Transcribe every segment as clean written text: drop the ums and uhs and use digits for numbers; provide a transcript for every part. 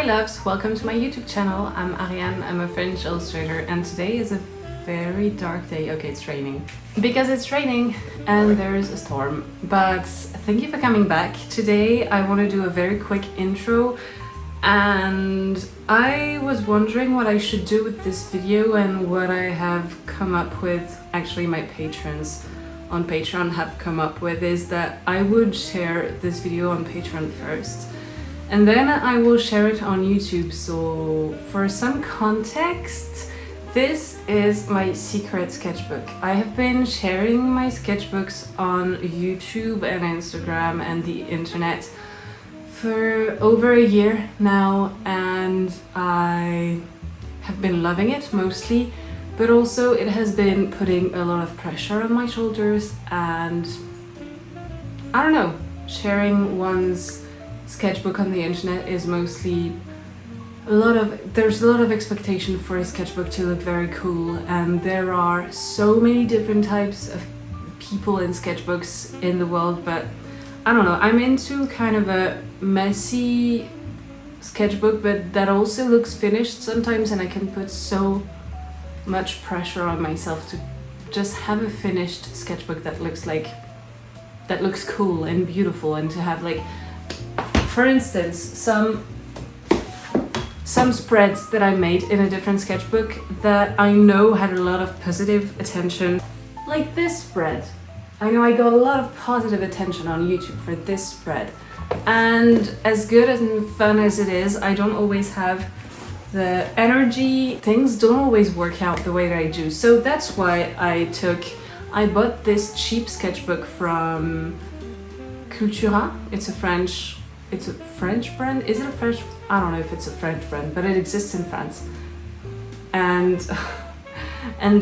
Hi loves, welcome to my YouTube channel. I'm Ariane, I'm a French illustrator, and today is a very dark day. Okay, it's raining. Because it's raining and there's a storm. But thank you for coming back. Today I want to do a very quick intro, and I was wondering what I should do with this video, and what I have come up with, actually my patrons on Patreon have come up with, is that I would share this video on Patreon first, and then I will share it on YouTube. So for some context, this is my secret sketchbook. I have been sharing my sketchbooks on YouTube and Instagram and the internet for over a year now, and I have been loving it mostly, but also it has been putting a lot of pressure on my shoulders, and I don't know, sharing one's sketchbook on the internet is mostly there's a lot of expectation for a sketchbook to look very cool, and there are so many different types of people in sketchbooks in the world, but I don't know, I'm into kind of a messy sketchbook, but that also looks finished sometimes, and I can put so much pressure on myself to just have a finished sketchbook that looks cool and beautiful, and to have, like, for instance, some spreads that I made in a different sketchbook that I know had a lot of positive attention, like this spread. I know I got a lot of positive attention on YouTube for this spread, and as good and fun as it is, I don't always have the energy. Things don't always work out the way that I do. So that's why I bought this cheap sketchbook from Cultura. It's a French brand. Is it a French? I don't know if it's a French brand, but it exists in France. And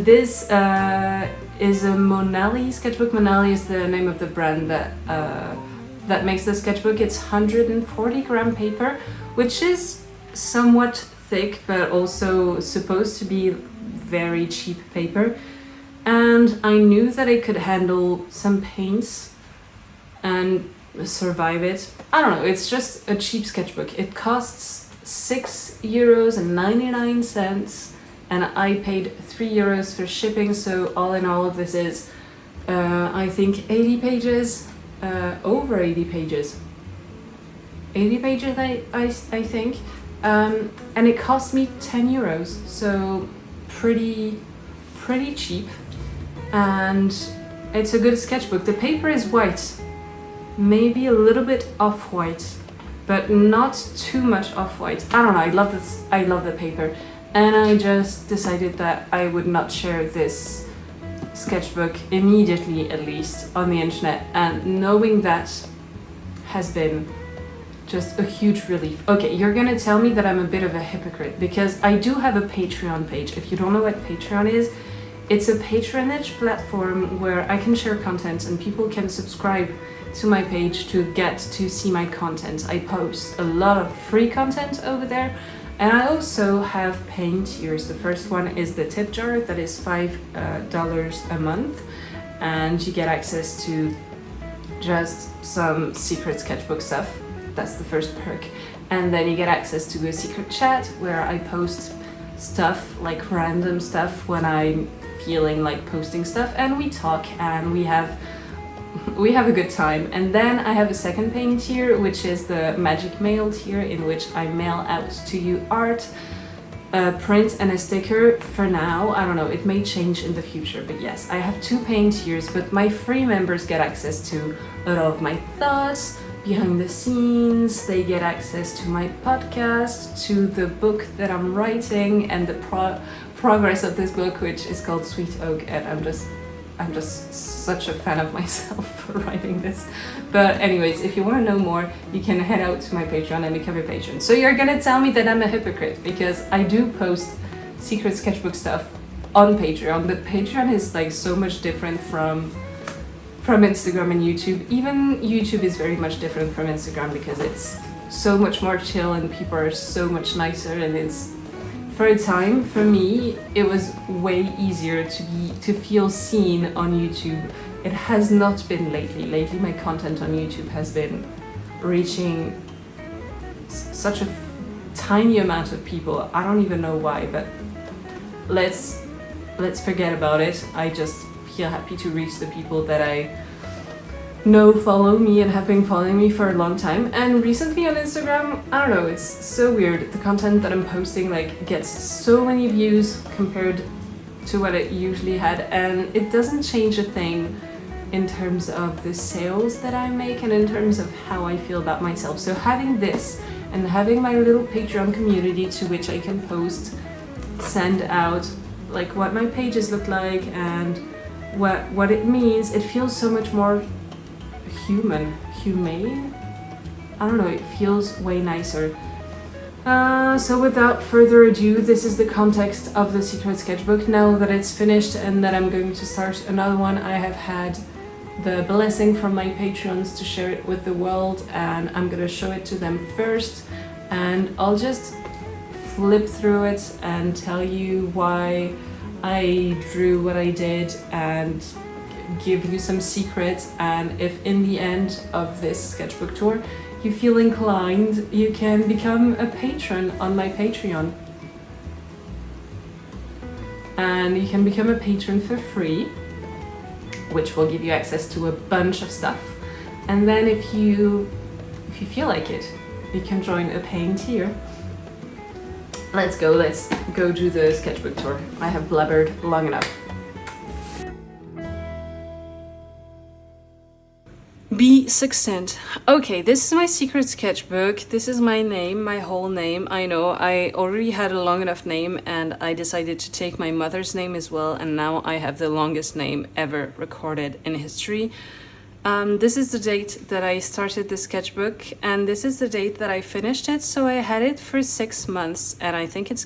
this is a Monali sketchbook. Monali is the name of the brand that makes the sketchbook. It's 140 gram paper, which is somewhat thick, but also supposed to be very cheap paper. And I knew that it could handle some paints and survive it. I don't know, it's just a cheap sketchbook. It costs €6.99, and I paid €3 for shipping. So all in all, this is I think 80 pages, over 80 pages. 80 pages I think. And it cost me €10, so pretty cheap, and it's a good sketchbook. The paper is white, maybe a little bit off-white, but not too much off-white. I don't know, I love the paper, and I just decided that I would not share this sketchbook immediately, at least on the internet, and knowing that has been just a huge relief. Okay, you're gonna tell me that I'm a bit of a hypocrite, because I do have a Patreon page. If you don't know what Patreon is, it's a patronage platform where I can share content and people can subscribe to my page to get to see my content. I post a lot of free content over there, and I also have paying tiers. The first one is the tip jar, that is $5 a month, and you get access to just some secret sketchbook stuff. That's the first perk. And then you get access to a secret chat where I post stuff, like random stuff, when I'm feeling like posting stuff, and we talk and we have a good time. And then I have a second paying tier, which is the magic mail tier, in which I mail out to you art, a print and a sticker for now. I don't know, it may change in the future, but yes, I have two paying tiers. But my free members get access to a lot of my thoughts behind the scenes. They get access to my podcast, to the book that I'm writing, and the progress of this book, which is called Sweet Oak, and I'm just such a fan of myself for writing this. But anyways, if you want to know more, you can head out to my Patreon and become a patron. So you're gonna tell me that I'm a hypocrite, because I do post secret sketchbook stuff on Patreon, but Patreon is like so much different from Instagram and YouTube. Even YouTube is very much different from Instagram, because it's so much more chill and people are so much nicer, and it's, for a time, for me, it was way easier to feel seen on YouTube. It has not been lately. Lately my content on YouTube has been reaching such a tiny amount of people. I don't even know why, but let's forget about it. I just feel happy to reach the people that I know follow me and have been following me for a long time. And recently on Instagram, I don't know, it's so weird. The content that I'm posting like gets so many views compared to what it usually had, and it doesn't change a thing in terms of the sales that I make and in terms of how I feel about myself. So having this and having my little Patreon community to which I can post, send out like what my pages look like and what it means, it feels so much more humane. I don't know, it feels way nicer. So without further ado, this is the context of the secret sketchbook. Now that it's finished and that I'm going to start another one, I have had the blessing from my Patreons to share it with the world, and I'm gonna show it to them first, and I'll just flip through it and tell you why I drew what I did and give you some secrets. And if in the end of this sketchbook tour you feel inclined, you can become a patron on my Patreon. And you can become a patron for free, which will give you access to a bunch of stuff. And then if you feel like it, you can join a paying tier. Let's go do the sketchbook tour. I have blabbered long enough. Be succinct. Okay, this is my secret sketchbook. This is my name, my whole name. I know I already had a long enough name, and I decided to take my mother's name as well, and now I have the longest name ever recorded in history. This is the date that I started the sketchbook, and this is the date that I finished it. So I had it for 6 months, and I think it's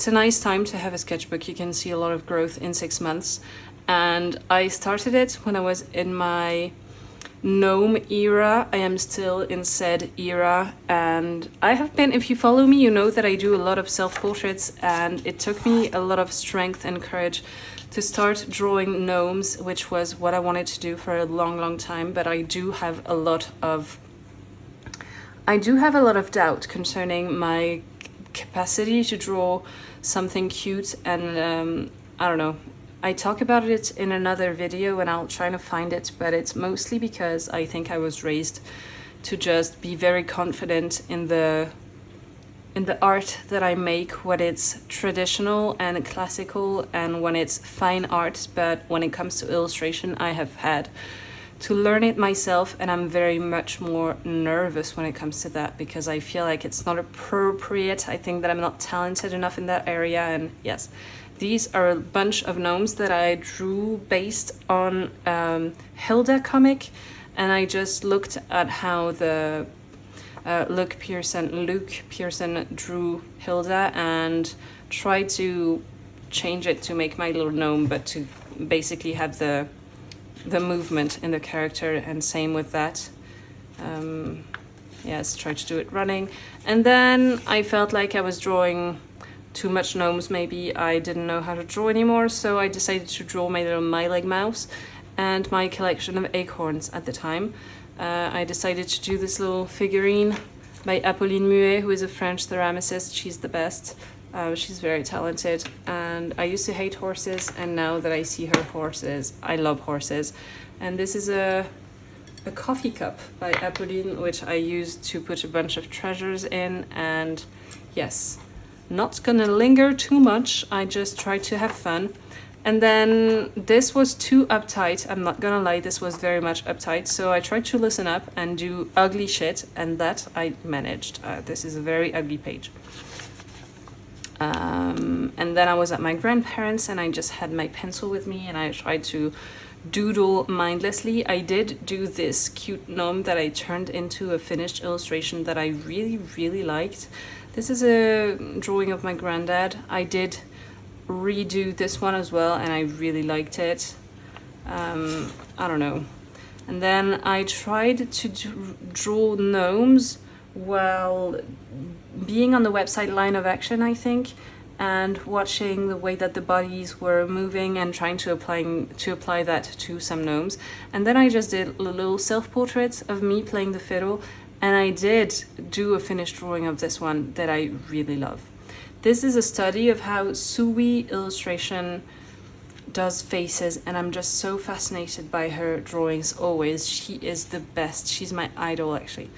a nice time to have a sketchbook. You can see a lot of growth in 6 months. And I started it when I was in my gnome era. I am still in said era, and I have been, if you follow me, you know that I do a lot of self-portraits, and it took me a lot of strength and courage to start drawing gnomes, which was what I wanted to do for a long time. But I do have a lot of doubt concerning my capacity to draw something cute, and I don't know. I talk about it in another video and I'll try to find it, but it's mostly because I think I was raised to just be very confident in the art that I make, when it's traditional and classical and when it's fine art. But when it comes to illustration, I have had to learn it myself, and I'm very much more nervous when it comes to that because I feel like it's not appropriate. I think that I'm not talented enough in that area. And yes, these are a bunch of gnomes that I drew based on Hilda comic, and I just looked at how the Luke Pearson drew Hilda and tried to change it to make my little gnome, but to basically have the movement in the character, and same with that. Yes, try to do it running. And then I felt like I was drawing too much gnomes. Maybe I didn't know how to draw anymore, so I decided to draw my little My Leg Mouse and my collection of acorns at the time. I decided to do this little figurine by Apolline Muet, who is a French ceramicist. She's the best. She's very talented, and I used to hate horses, and now that I see her horses, I love horses. And this is a coffee cup by Apolline, which I used to put a bunch of treasures in. And yes, not gonna linger too much, I just tried to have fun. And then this was too uptight, I'm not gonna lie, this was very much uptight, so I tried to loosen up and do ugly shit, and that I managed. This is a very ugly page. And then I was at my grandparents' and I just had my pencil with me and I tried to doodle mindlessly. I did do this cute gnome that I turned into a finished illustration that I really liked. This is a drawing of my granddad. I did redo this one as well and I really liked it. I don't know. And then I tried to draw gnomes while being on the website Line of Action, I think, and watching the way that the bodies were moving and trying to apply that to some gnomes. And then I just did little self-portraits of me playing the fiddle, And I did do a finished drawing of this one that I really love. This is a study of how Sui illustration does faces, and I'm just so fascinated by her drawings always. She is the best. She's my idol, actually.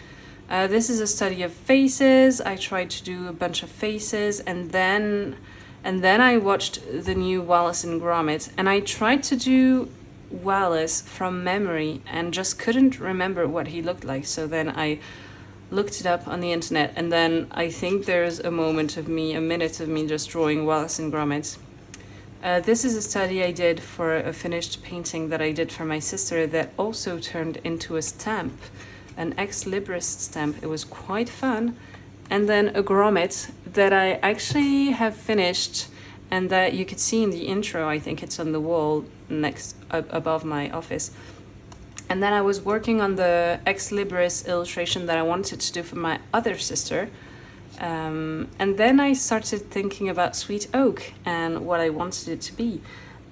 This is a study of faces. I tried to do a bunch of faces, and then I watched the new Wallace and Gromit, and I tried to do Wallace from memory and just couldn't remember what he looked like. So then I looked it up on the internet, and then I think there's a minute of me just drawing Wallace and Gromit. This is a study I did for a finished painting that I did for my sister that also turned into a stamp, an ex libris stamp. It was quite fun. And then a Gromit that I actually have finished and that you could see in the intro. I think it's on the wall above my office. And then I was working on the ex libris illustration that I wanted to do for my other sister. And then I started thinking about Sweet Oak and what I wanted it to be.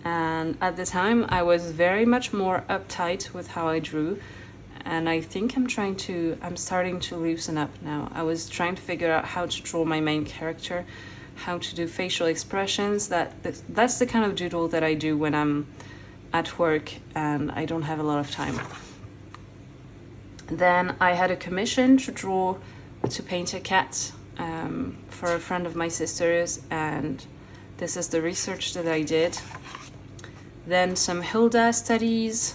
And at the time, I was very much more uptight with how I drew. And I think I'm starting to loosen up now. I was trying to figure out how to draw my main character, how to do facial expressions. That's the kind of doodle that I do when I'm at work and I don't have a lot of time. Then I had a commission to paint a cat for a friend of my sister's, and this is the research that I did. Then some Hilda studies,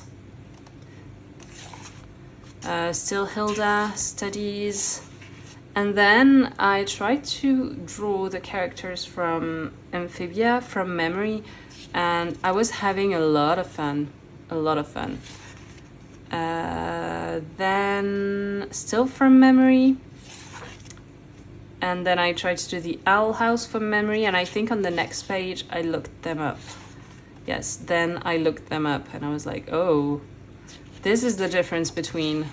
still Hilda studies, and then I tried to draw the characters from Amphibia from memory, and I was having a lot of fun. Then still from memory, and then I tried to do the Owl House from memory, and I think on the next page I looked them up. Yes, then I looked them up and I was like, oh, this is the difference between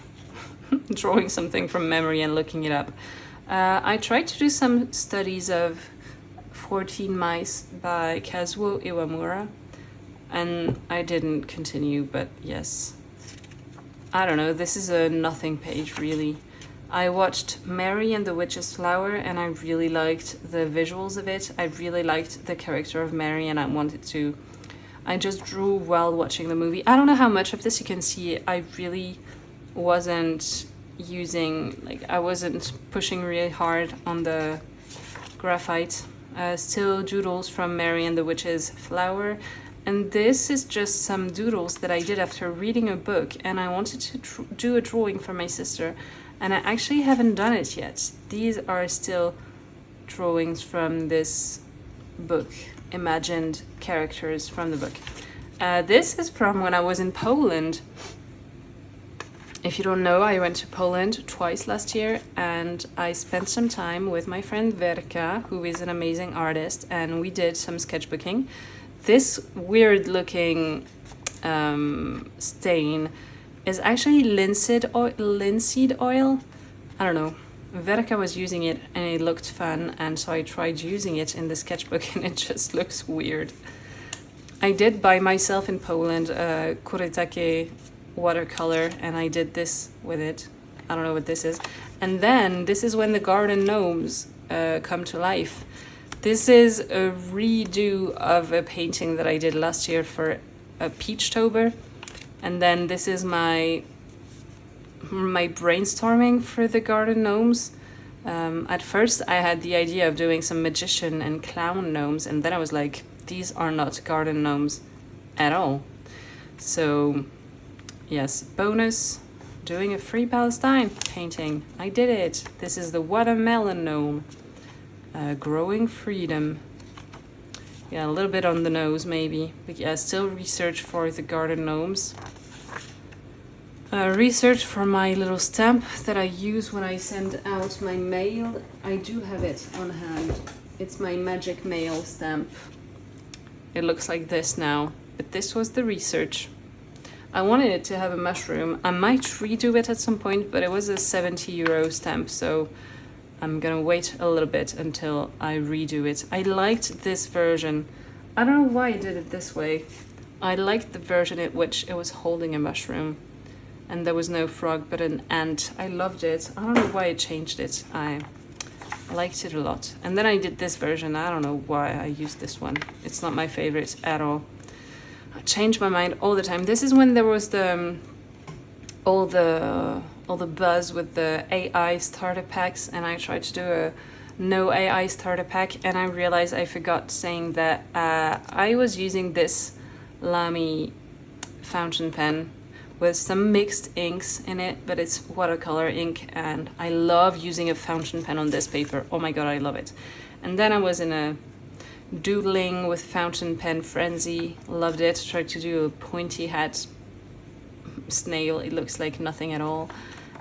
drawing something from memory and looking it up. I tried to do some studies of 14 Mice by Kazuo Iwamura, and I didn't continue, but yes. I don't know, this is a nothing page, really. I watched Mary and the Witch's Flower, and I really liked the visuals of it. I really liked the character of Mary, and I just drew while watching the movie. I don't know how much of this you can see. I really wasn't I wasn't pushing really hard on the graphite. Still doodles from Mary and the Witch's Flower. And this is just some doodles that I did after reading a book, and I wanted to do a drawing for my sister, and I actually haven't done it yet. These are still drawings from this book, imagined characters from the book. This is from when I was in Poland. If you don't know, I went to Poland twice last year, and I spent some time with my friend Verka, who is an amazing artist, and we did some sketchbooking. This weird looking stain is actually linseed oil. I don't know. Verka was using it and it looked fun, and so I tried using it in the sketchbook and it just looks weird. I did buy myself in Poland a Kuretake watercolor, and I did this with it. I don't know what this is. And then this is when the garden gnomes come to life. This is a redo of a painting that I did last year for a Peachtober. And then this is my brainstorming for the garden gnomes. At first I had the idea of doing some magician and clown gnomes, and then I was like, these are not garden gnomes at all. So yes, bonus, doing a Free Palestine painting. I did it. This is the watermelon gnome. Growing freedom. Yeah, a little bit on the nose maybe. But yeah, still research for the garden gnomes. Research for my little stamp that I use when I send out my mail. I do have it on hand. It's my magic mail stamp. It looks like this now, but this was the research. I wanted it to have a mushroom. I might redo it at some point, but it was a 70 euro stamp, so I'm gonna wait a little bit until I redo it. I liked this version. I don't know why I did it this way. I liked the version in which it was holding a mushroom. and there was no frog but an ant. I loved it. I don't know why I changed it. I liked it a lot. And then I did this version. I don't know why I used this one. It's not my favorite at all. I change my mind all the time. This is when there was the all the buzz with the AI starter packs, and I tried to do a no AI starter pack, and I realized I forgot saying that I was using this Lamy fountain pen with some mixed inks in it, but it's watercolor ink, and I love using a fountain pen on this paper. Oh my god, I love it. And then I was in a doodling with fountain pen frenzy. Loved it. Tried to do a pointy hat snail. It looks like nothing at all.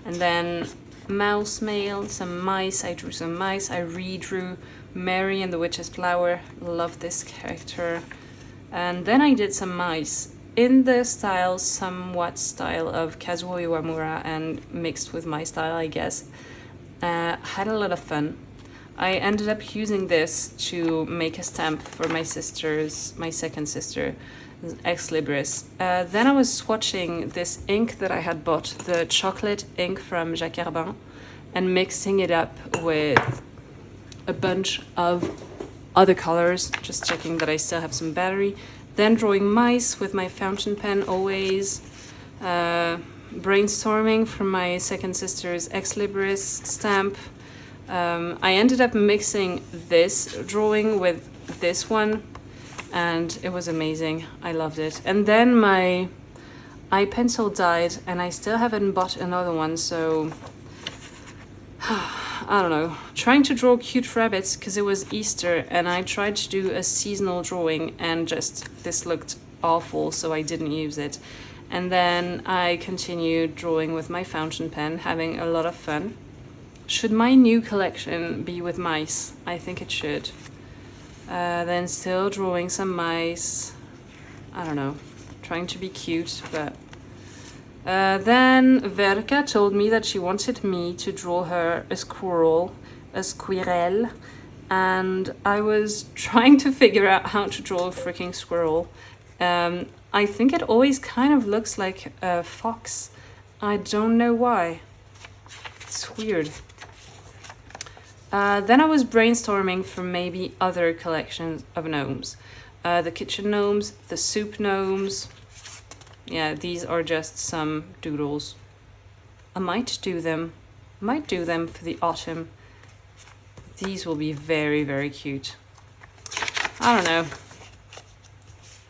And then mouse mail, some mice. I drew some mice. I redrew Mary and the Witch's Flower. Love this character. And then I did some mice in the somewhat style of Kazuo Iwamura and mixed with my style, I guess. Had a lot of fun. I ended up using this to make a stamp for my second sister, Ex Libris. Then I was swatching this ink that I had bought, the chocolate ink from Jacques Herbin, and mixing it up with a bunch of other colors, just checking that I still have some battery. Then drawing mice with my fountain pen always. Brainstorming from my second sister's Ex Libris stamp. I ended up mixing this drawing with this one, and it was amazing. I loved it. And then my eye pencil died, and I still haven't bought another one, so I don't know. Trying to draw cute rabbits because it was Easter, and I tried to do a seasonal drawing, and just this looked awful, so I didn't use it. And then I continued drawing with my fountain pen, having a lot of fun. Should my new collection be with mice? I think it should. Then still drawing some mice. I don't know, trying to be cute, but... then Verka told me that she wanted me to draw her a squirrel, a squirrel, and I was trying to figure out how to draw a freaking squirrel. I think it always kind of looks like a fox. I don't know why. It's weird. Then I was brainstorming for maybe other collections of gnomes. The kitchen gnomes, the soup gnomes. Yeah, these are just some doodles. I might do them for the autumn. These will be very, very cute. I don't know.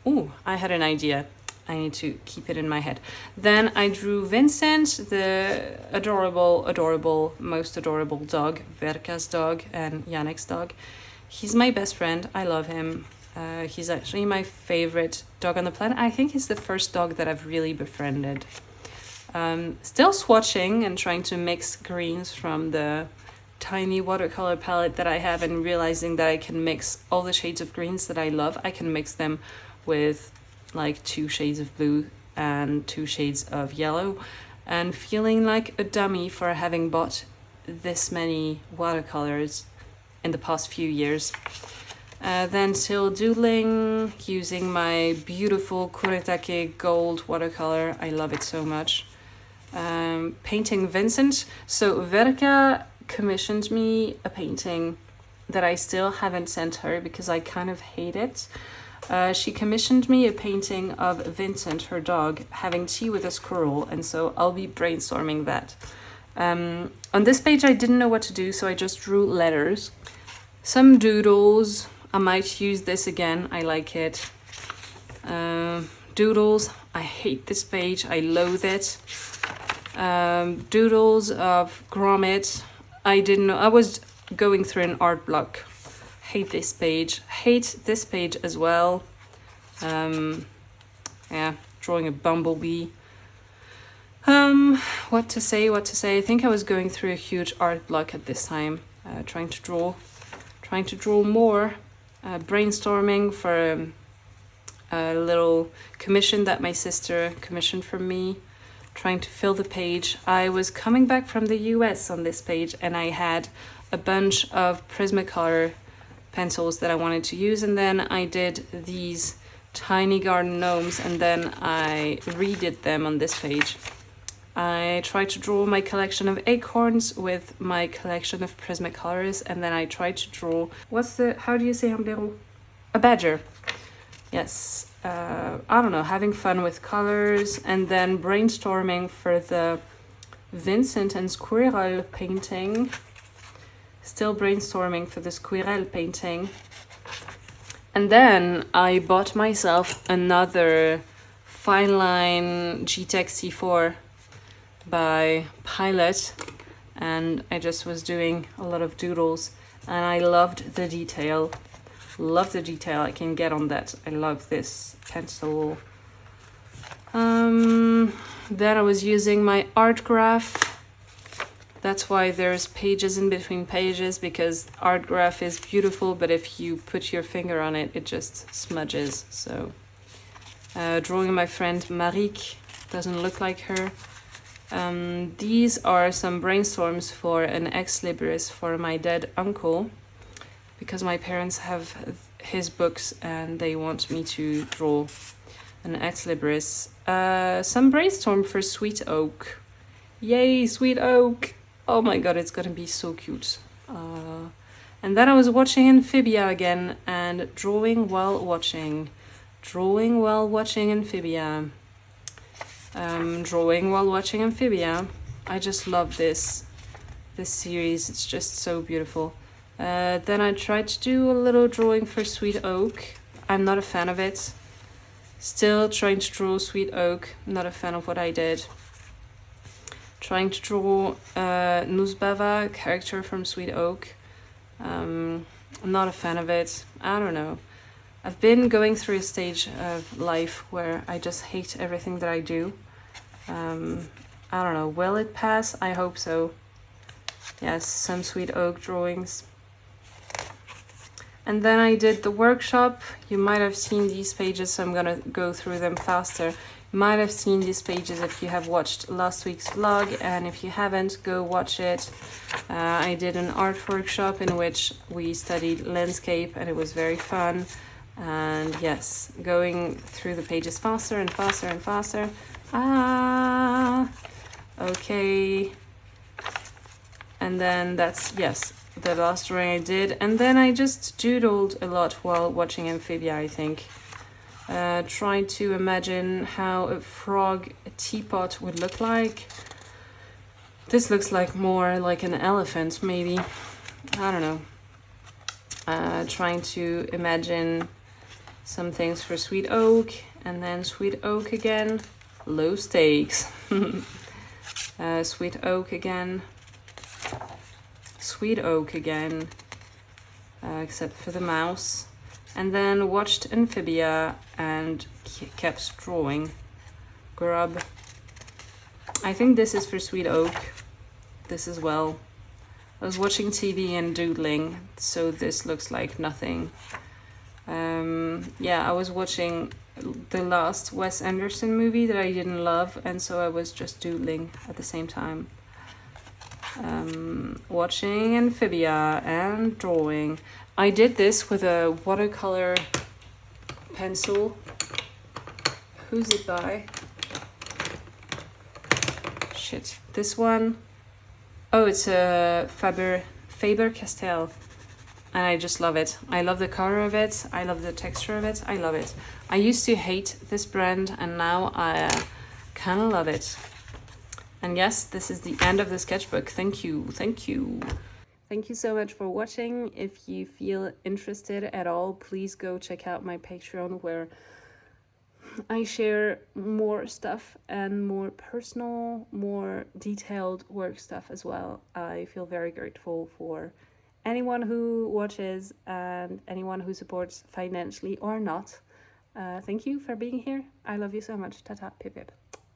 Ooh, I had an idea. I need to keep it in my head. Then I drew Vincent, the adorable, most adorable dog, Verka's dog and Yannick's dog. He's my best friend. I love him. He's actually my favorite dog on the planet. I think he's the first dog that I've really befriended. Still swatching and trying to mix greens from the tiny watercolor palette that I have, and realizing that I can mix all the shades of greens that I love. I can mix them with like 2 shades of blue and 2 shades of yellow, and feeling like a dummy for having bought this many watercolors in the past few years. Then still doodling, using my beautiful Kuretake gold watercolor. I love it so much. Painting Vincent. So Verka commissioned me a painting that I still haven't sent her because I kind of hate it. She commissioned me a painting of Vincent, her dog, having tea with a squirrel, and so I'll be brainstorming that. On this page I didn't know what to do, so I just drew letters. Some doodles. I might use this again, I like it. Doodles, I hate this page, I loathe it. Doodles of Gromit. I didn't know, I was going through an art block. Hate this page. Hate this page as well. Yeah, drawing a bumblebee. What to say? I think I was going through a huge art block at this time. Trying to draw more. Brainstorming for a little commission that my sister commissioned from me. Trying to fill the page. I was coming back from the US on this page, and I had a bunch of Prismacolor pencils that I wanted to use, and then I did these tiny garden gnomes, and then I redid them on this page. I tried to draw my collection of acorns with my collection of Prismacolors, and then I tried to draw, how do you say un blaireau? A badger. Yes, I don't know, having fun with colors, and then brainstorming for the Vincent and Squirrel painting. Still brainstorming for the Squirrel painting. And then I bought myself another fine line G-Tech C4 by Pilot, and I just was doing a lot of doodles, and I loved the detail. Love the detail I can get on that. I love this pencil. Then I was using my art graph. That's why there's pages in between pages, because art graph is beautiful, but if you put your finger on it, it just smudges. So drawing my friend Marique, doesn't look like her. These are some brainstorms for an ex libris for my dead uncle, because my parents have his books and they want me to draw an ex libris. Some brainstorm for Sweet Oak. Yay, Sweet Oak! Oh my god, it's gonna be so cute. And then I was watching Amphibia again and drawing while watching. Drawing while watching Amphibia. Drawing while watching Amphibia. I just love this series. It's just so beautiful. Then I tried to do a little drawing for Sweet Oak. I'm not a fan of it. Still trying to draw Sweet Oak. Not a fan of what I did. Trying to draw Nuzbava, character from Sweet Oak. I'm not a fan of it. I don't know. I've been going through a stage of life where I just hate everything that I do. I don't know. Will it pass? I hope so. Yes, some Sweet Oak drawings. And then I did the workshop. You might have seen these pages, so I'm gonna go through them faster. You might have seen these pages if you have watched last week's vlog, and if you haven't, go watch it. I did an art workshop in which we studied landscape, and it was very fun. And yes, going through the pages faster and faster and faster. Okay. And then that's, yes, the last drawing I did. And then I just doodled a lot while watching Amphibia, I think. Trying to imagine how a frog, a teapot would look like. This looks like more like an elephant, maybe. I don't know. Trying to imagine some things for Sweet Oak, and then Sweet Oak again. Low stakes. Sweet Oak again. Sweet Oak again. Except for the mouse. And then watched Amphibia and kept drawing. Grub. I think this is for Sweet Oak. This as well. I was watching TV and doodling, so this looks like nothing. Yeah, I was watching the last Wes Anderson movie that I didn't love, and so I was just doodling at the same time. Watching Amphibia and drawing. I did this with a watercolor pencil. Who's it by? Shit, this one. Oh, it's a Faber-Castell. And I just love it. I love the color of it. I love the texture of it. I love it. I used to hate this brand, and now I kind of love it. And yes, this is the end of the sketchbook. Thank you. Thank you. Thank you so much for watching. If you feel interested at all, please go check out my Patreon, where I share more stuff and more personal, more detailed work stuff as well. I feel very grateful for anyone who watches and anyone who supports financially or not. Thank you for being here. I love you so much. Ta-ta, pip pip.